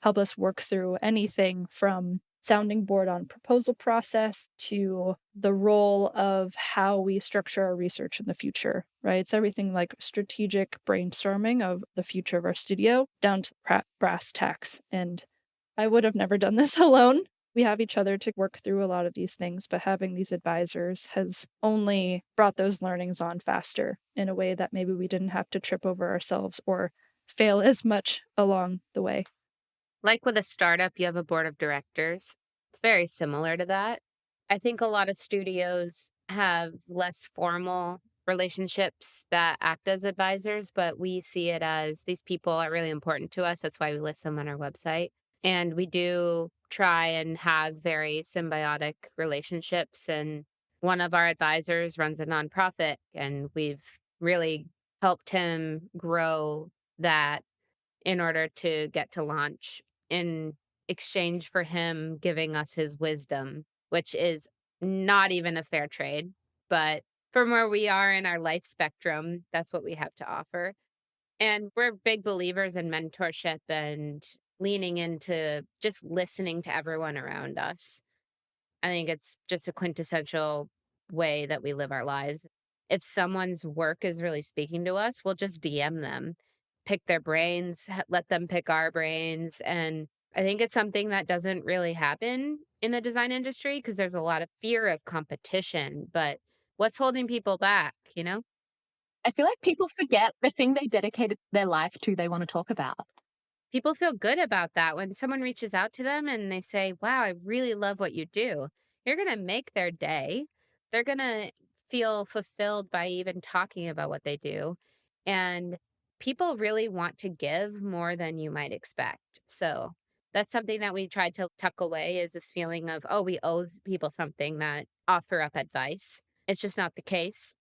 help us work through anything from sounding board on proposal process to the role of how we structure our research in the future, right? It's everything like strategic brainstorming of the future of our studio down to brass tacks. And I would have never done this alone. We have each other to work through a lot of these things, but having these advisors has only brought those learnings on faster in a way that maybe we didn't have to trip over ourselves or fail as much along the way. Like with a startup, you have a board of directors. It's very similar to that. I think a lot of studios have less formal relationships that act as advisors, but we see it as these people are really important to us. That's why we list them on our website. And we do try and have very symbiotic relationships. And one of our advisors runs a nonprofit, and we've really helped him grow that in order to get to launch in exchange for him giving us his wisdom, which is not even a fair trade. But from where we are in our life spectrum, that's what we have to offer. And we're big believers in mentorship and leaning into just listening to everyone around us. I think it's just a quintessential way that we live our lives. If someone's work is really speaking to us, we'll just DM them, pick their brains, let them pick our brains. And I think it's something that doesn't really happen in the design industry because there's a lot of fear of competition. But what's holding people back, you know? I feel like people forget the thing they dedicated their life to, they want to talk about. People feel good about that when someone reaches out to them and they say, "Wow, I really love what you do." You're going to make their day. They're going to feel fulfilled by even talking about what they do. And people really want to give more than you might expect. So that's something that we tried to tuck away is this feeling of, oh, we owe people something that offer up advice. It's just not the case.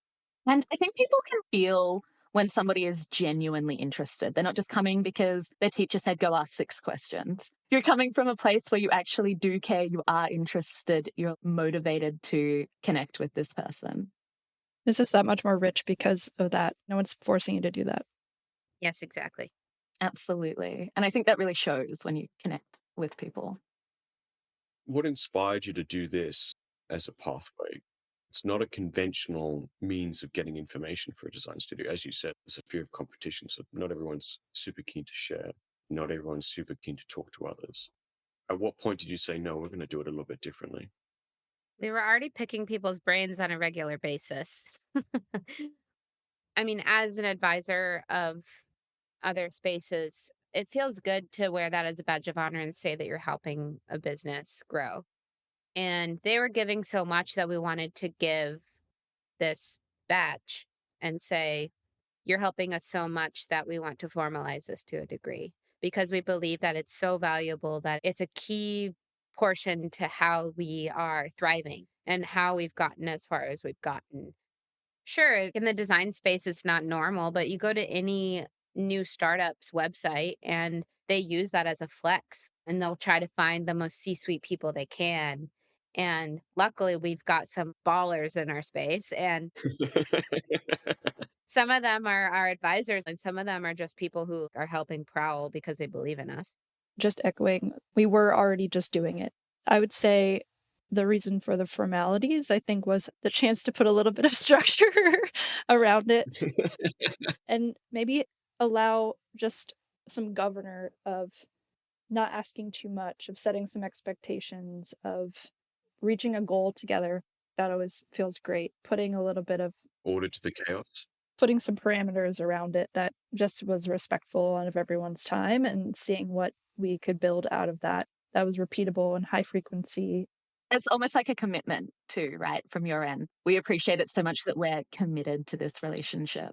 And I think people can feel when somebody is genuinely interested. They're not just coming because their teacher said, go ask 6 questions. You're coming from a place where you actually do care, you are interested, you're motivated to connect with this person. It's just that much more rich because of that. No one's forcing you to do that. Yes, exactly. Absolutely. And I think that really shows when you connect with people. What inspired you to do this as a pathway? It's not a conventional means of getting information for a design studio. As you said, there's a fear of competition, so not everyone's super keen to share. Not everyone's super keen to talk to others. At what point did you say, no, we're going to do it a little bit differently? We were already picking people's brains on a regular basis. I mean, as an advisor of other spaces, it feels good to wear that as a badge of honor and say that you're helping a business grow. And they were giving so much that we wanted to give this badge and say, you're helping us so much that we want to formalize this to a degree because we believe that it's so valuable that it's a key portion to how we are thriving and how we've gotten as far as we've gotten. Sure, in the design space, it's not normal, but you go to any new startup's website and they use that as a flex and they'll try to find the most C suite people they can. And luckily, we've got some ballers in our space, and some of them are our advisors, and some of them are just people who are helping PROWL because they believe in us. just echoing, we were already just doing it. I would say the reason for the formalities, I think, was the chance to put a little bit of structure around it and maybe allow just some governor of not asking too much, of setting some expectations, of reaching a goal together. That always feels great. Putting a little bit of Order to the chaos. putting some parameters around it that just was respectful of everyone's time and seeing what we could build out of that that was repeatable and high frequency. It's almost like a commitment too, right? From your end. We appreciate it so much that we're committed to this relationship.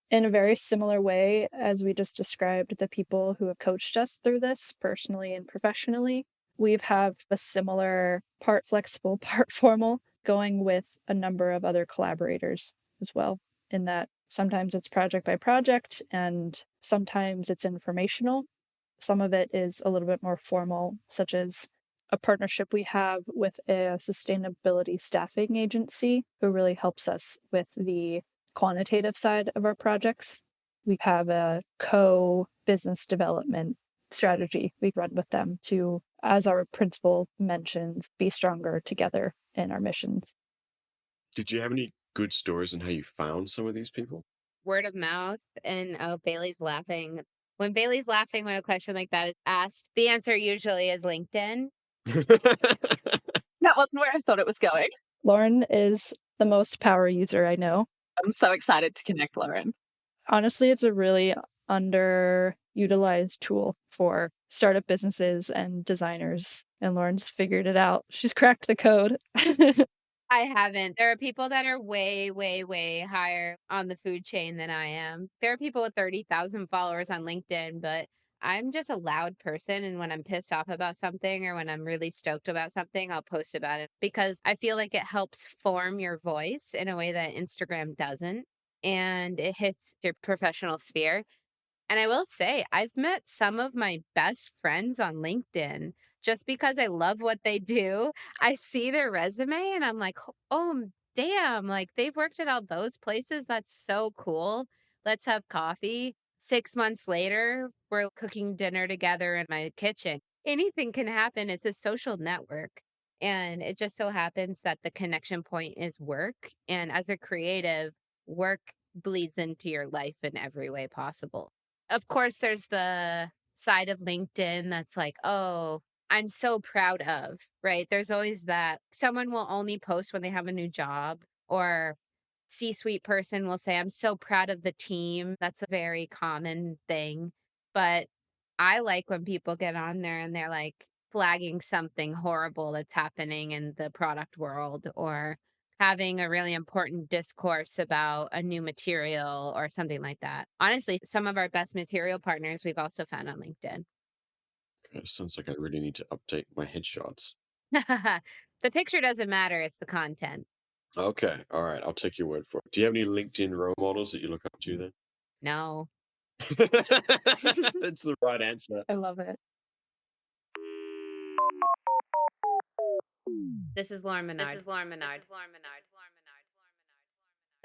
In a very similar way as we just described the people who have coached us through this personally and professionally, we've have a similar part flexible, part formal going with a number of other collaborators as well, in that sometimes it's project by project and sometimes it's informational. Some of it is a little bit more formal, such as a partnership we have with a sustainability staffing agency who really helps us with the quantitative side of our projects. We have a co-business development strategy we run with them to, as our principal mentions, be stronger together in our missions. Did you have any good stories on how you found some of these people? Word of mouth, and oh, Bailey's laughing. When Bailey's laughing when a question like that is asked, the answer usually is LinkedIn. That wasn't where I thought it was going. Lauren is the most power user I know. I'm so excited to connect Lauren. Honestly, it's a really underutilized tool for startup businesses and designers, and Lauren's figured it out. She's cracked the code. I haven't. There are people that are way, way, way higher on the food chain than I am. There are people with 30,000 followers on LinkedIn, but I'm just a loud person. And when I'm pissed off about something or when I'm really stoked about something, I'll post about it because I feel like it helps form your voice in a way that Instagram doesn't. And it hits your professional sphere. And I will say, I've met some of my best friends on LinkedIn just because I love what they do. I see their resume and I'm like, oh, damn, like they've worked at all those places. That's so cool. Let's have coffee. 6 months later, we're cooking dinner together in my kitchen. Anything can happen. It's a social network. And it just so happens that the connection point is work. And as a creative, work bleeds into your life in every way possible. Of course, there's the side of LinkedIn that's like, oh, I'm so proud of, right? There's always that. Someone will only post when they have a new job, or C-suite person will say, I'm so proud of the team. That's a very common thing. But I like when people get on there and they're like flagging something horrible that's happening in the product world, or having a really important discourse about a new material or something like that. Honestly, some of our best material partners we've also found on LinkedIn. It sounds like I really need to update my headshots. The picture doesn't matter, it's the content. Okay, all right, I'll take your word for it. Do you have any LinkedIn role models that you look up to then? No. That's the right answer. I love it. This is Lauryn Menard.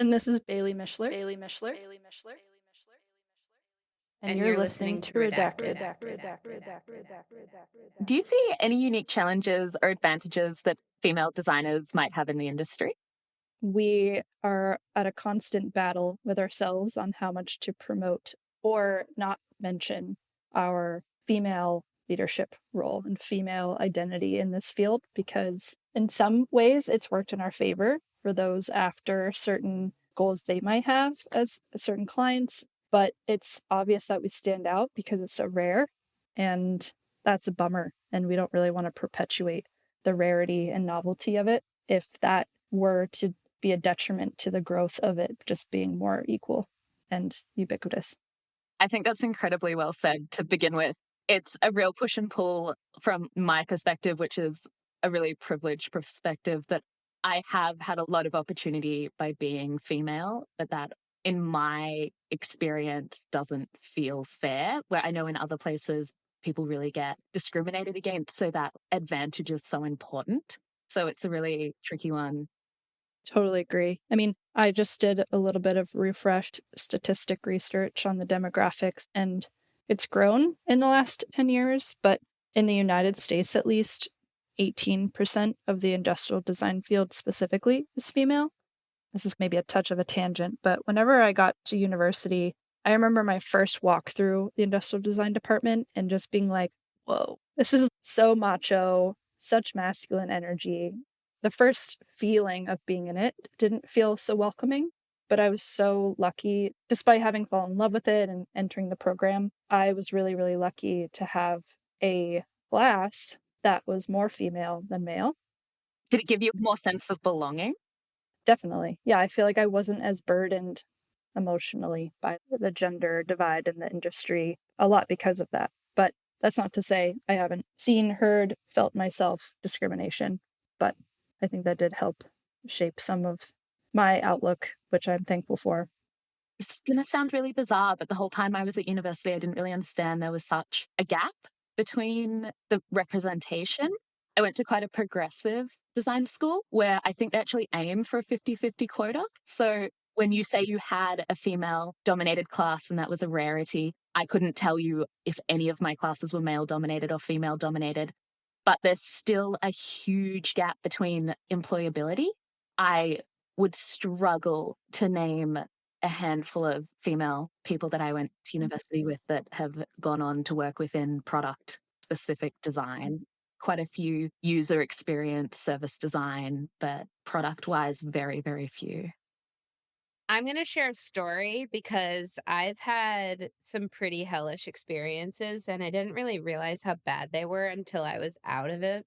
And this is Bailey Mishler. And you're listening to Redacted. Do you see any unique challenges or advantages that female designers might have in the industry? We are at a constant battle with ourselves on how much to promote or not mention our female leadership role and female identity in this field, because in some ways it's worked in our favor for those after certain goals they might have as certain clients, but it's obvious that we stand out because it's so rare, and that's a bummer, and we don't really want to perpetuate the rarity and novelty of it if that were to be a detriment to the growth of it just being more equal and ubiquitous. I think that's incredibly well said to begin with. It's a real push and pull from my perspective, which is a really privileged perspective, that I have had a lot of opportunity by being female, but that in my experience doesn't feel fair, where I know in other places people really get discriminated against. So that advantage is so important. So it's a really tricky one. Totally agree. I mean, I just did a little bit of refreshed statistic research on the demographics, and It's grown in the last 10 years, but in the United States, at least, 18% of the industrial design field specifically is female. This is maybe a touch of a tangent, but whenever I got to university, I remember my first walk through the industrial design department and just being like, whoa, this is so macho, such masculine energy. The first feeling of being in it didn't feel so welcoming, but I was so lucky, despite having fallen in love with it and entering the program, I was really, really lucky to have a class that was more female than male. Did it give you more sense of belonging? Definitely. Yeah, I feel like I wasn't as burdened emotionally by the gender divide in the industry, a lot because of that. But that's not to say I haven't seen, heard, felt myself discrimination, but I think that did help shape some of my outlook, which I'm thankful for. It's going to sound really bizarre, but the whole time I was at university, I didn't really understand there was such a gap between the representation. I went to quite a progressive design school where I think they actually aim for a 50-50 quota. So when you say you had a female dominated class and that was a rarity, I couldn't tell you if any of my classes were male dominated or female dominated. But there's still a huge gap between employability. I would struggle to name a handful of female people that I went to university with that have gone on to work within product specific design. Quite a few user experience, service design, but product wise, very, very few. I'm going to share a story because I've had some pretty hellish experiences and I didn't really realize how bad they were until I was out of it.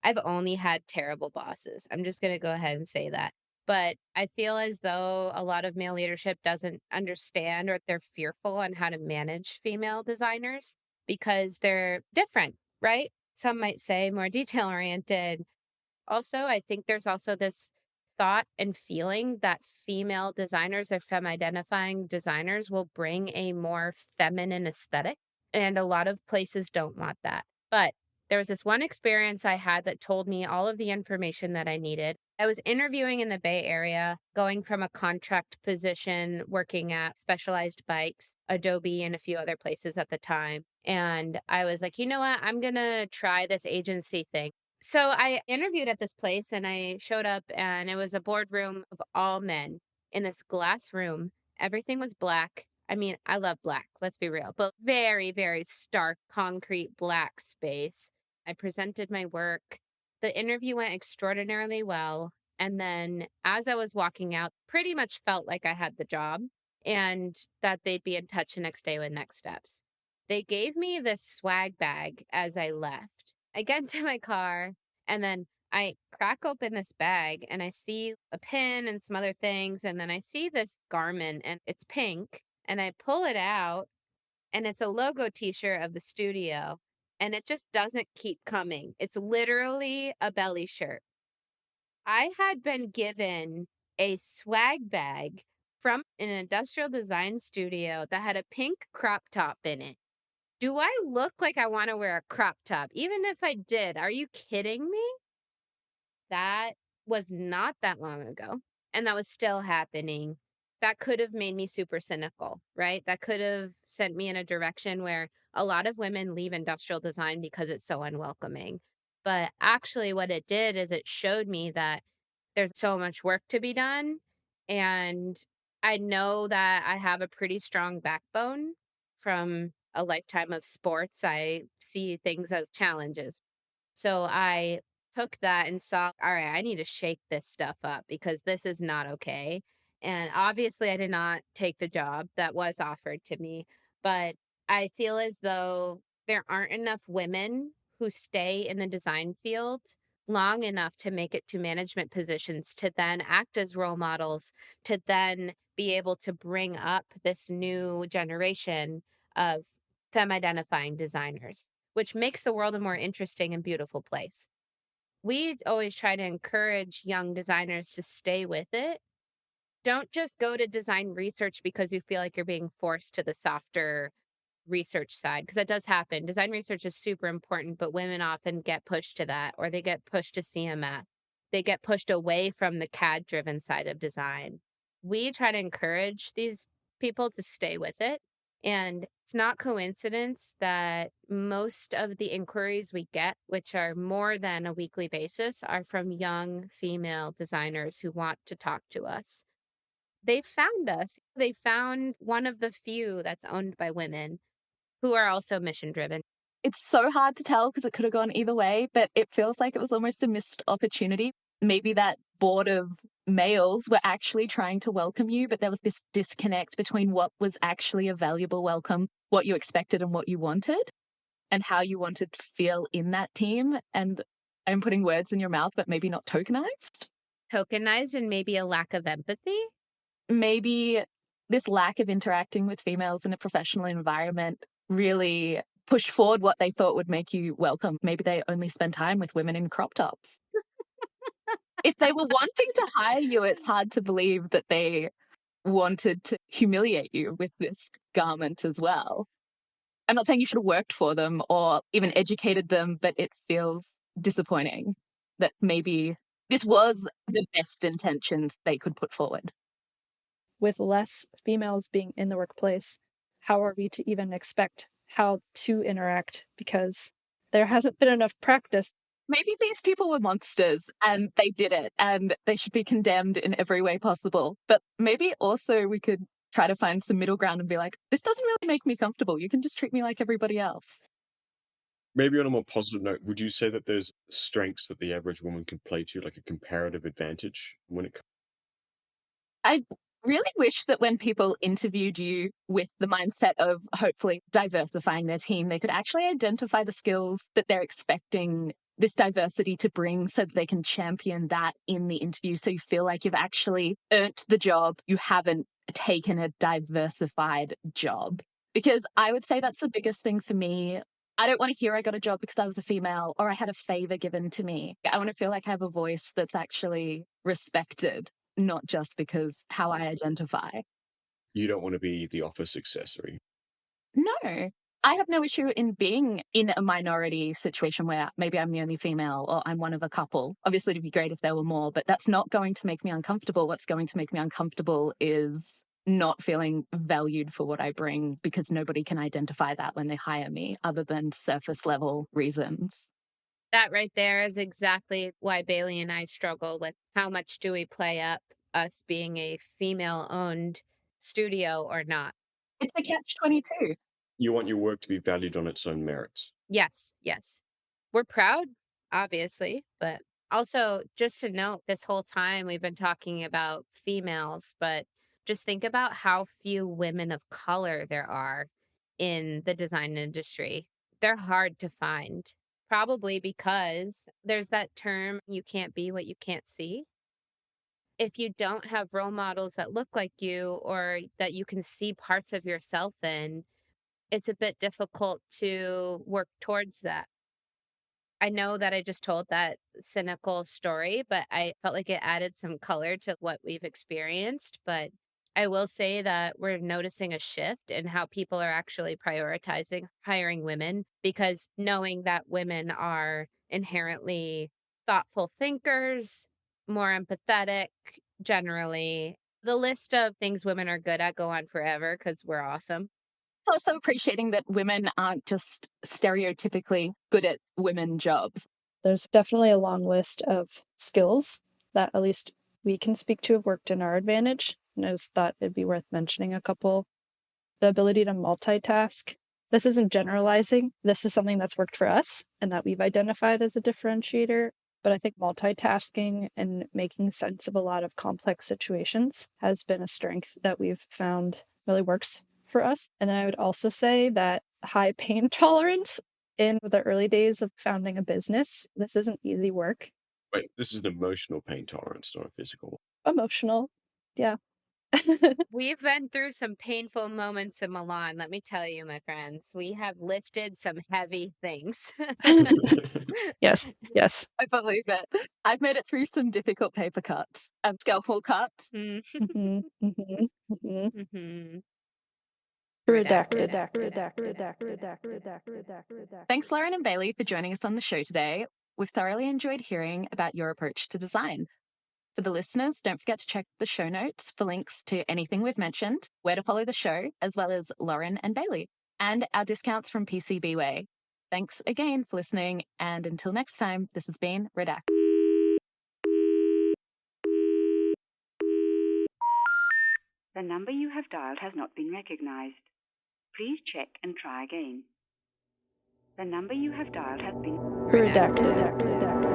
I've only had terrible bosses. I'm just going to go ahead and say that. But I feel as though a lot of male leadership doesn't understand or they're fearful on how to manage female designers because they're different, right? Some might say more detail oriented. Also, I think there's also this thought and feeling that female designers or femme identifying designers will bring a more feminine aesthetic. And a lot of places don't want that. But there was this one experience I had that told me all of the information that I needed. I was interviewing in the Bay Area, going from a contract position, working at Specialized Bikes, Adobe, and a few other places at the time. And I was like, you know what? I'm going to try this agency thing. So I interviewed at this place and I showed up and it was a boardroom of all men in this glass room. Everything was black. I mean, I love black, let's be real, but very, very stark, concrete black space. I presented my work. The interview went extraordinarily well. And then as I was walking out, pretty much felt like I had the job and that they'd be in touch the next day with next steps. They gave me this swag bag as I left. I get into my car and then I crack open this bag and I see a pin and some other things. And then I see this garment and it's pink. And I pull it out and it's a logo t shirt of the studio. And it just doesn't keep coming. It's literally a belly shirt. I had been given a swag bag from an industrial design studio that had a pink crop top in it. Do I look like I want to wear a crop top? Even if I did, are you kidding me? That was not that long ago, and that was still happening. That could have made me super cynical, right? That could have sent me in a direction where a lot of women leave industrial design because it's so unwelcoming. But actually, what it did is it showed me that there's so much work to be done. And I know that I have a pretty strong backbone from a lifetime of sports. I see things as challenges. So I took that and saw, all right, I need to shake this stuff up because this is not okay. And obviously, I did not take the job that was offered to me, but I feel as though there aren't enough women who stay in the design field long enough to make it to management positions to then act as role models, to then be able to bring up this new generation of femme identifying designers, which makes the world a more interesting and beautiful place. We always try to encourage young designers to stay with it. Don't just go to design research because you feel like you're being forced to the softer research side, because that does happen. Design research is super important, but women often get pushed to that, or they get pushed to CMF. They get pushed away from the CAD driven side of design. We try to encourage these people to stay with it. And It's not coincidence that most of the inquiries we get, which are more than a weekly basis, are from young female designers who want to talk to us. They found us. They found one of the few that's owned by women who are also mission driven. It's so hard to tell because it could have gone either way, but it feels like it was almost a missed opportunity. Maybe that board of males were actually trying to welcome you, but there was this disconnect between what was actually a valuable welcome, what you expected and what you wanted, and how you wanted to feel in that team. And I'm putting words in your mouth, but maybe not tokenized. Tokenized and maybe a lack of empathy. Maybe this lack of interacting with females in a professional environment really pushed forward what they thought would make you welcome. Maybe they only spend time with women in crop tops. If they were wanting to hire you, it's hard to believe that they wanted to humiliate you with this garment as well. I'm not saying you should have worked for them or even educated them, but it feels disappointing that maybe this was the best intentions they could put forward. With less females being in the workplace, how are we to even expect how to interact? Because there hasn't been enough practice. Maybe these people were monsters and they did it and they should be condemned in every way possible. But maybe also we could try to find some middle ground and be like, this doesn't really make me comfortable. You can just treat me like everybody else. Maybe on a more positive note, would you say that there's strengths that the average woman can play to, like a comparative advantage when it comes? I really wish that when people interviewed you with the mindset of hopefully diversifying their team, they could actually identify the skills that they're expecting this diversity to bring so that they can champion that in the interview. So you feel like you've actually earned the job. You haven't taken a diversified job. Because I would say that's the biggest thing for me. I don't want to hear I got a job because I was a female or I had a favor given to me. I want to feel like I have a voice that's actually respected, not just because how I identify. You don't want to be the office accessory. No, I have no issue in being in a minority situation where maybe I'm the only female or I'm one of a couple. Obviously, it'd be great if there were more, but that's not going to make me uncomfortable. What's going to make me uncomfortable is not feeling valued for what I bring because nobody can identify that when they hire me other than surface level reasons. That right there is exactly why Bailey and I struggle with how much do we play up us being a female owned studio or not. It's a catch-22. You want your work to be valued on its own merits. Yes, yes. We're proud, obviously, but also just to note this whole time we've been talking about females, but just think about how few women of color there are in the design industry. They're hard to find, probably because there's that term, you can't be what you can't see. If you don't have role models that look like you or that you can see parts of yourself in, it's a bit difficult to work towards that. I know that I just told that cynical story, but I felt like it added some color to what we've experienced. But I will say that we're noticing a shift in how people are actually prioritizing hiring women because knowing that women are inherently thoughtful thinkers, more empathetic, generally. The list of things women are good at go on forever because we're awesome. Also appreciating that women aren't just stereotypically good at women jobs. There's definitely a long list of skills that at least we can speak to have worked in our advantage. And I just thought it'd be worth mentioning a couple. The ability to multitask. This isn't generalizing. This is something that's worked for us and that we've identified as a differentiator. But I think multitasking and making sense of a lot of complex situations has been a strength that we've found really works for us. And then I would also say that high pain tolerance in the early days of founding a business, this isn't easy work. Wait, this is an emotional pain tolerance, not a physical. Emotional. Yeah. We've been through some painful moments in Milan, let me tell you, my friends. We have lifted some heavy things. Yes. Yes. I believe it. I've made it through some difficult paper cuts and scalpel cuts. Mm, Mhm, mhm, mhm. mhm. Redacted. Thanks, Lauren and Bailey, for joining us on the show today. We've thoroughly enjoyed hearing about your approach to design. For the listeners, don't forget to check the show notes for links to anything we've mentioned, where to follow the show, as well as Lauren and Bailey. and our discounts from PCBWay. Thanks again for listening, and until next time, this has been Redacted. The number you have dialed has not been recognized. Please check and try again. The number you have dialed has been Redacted.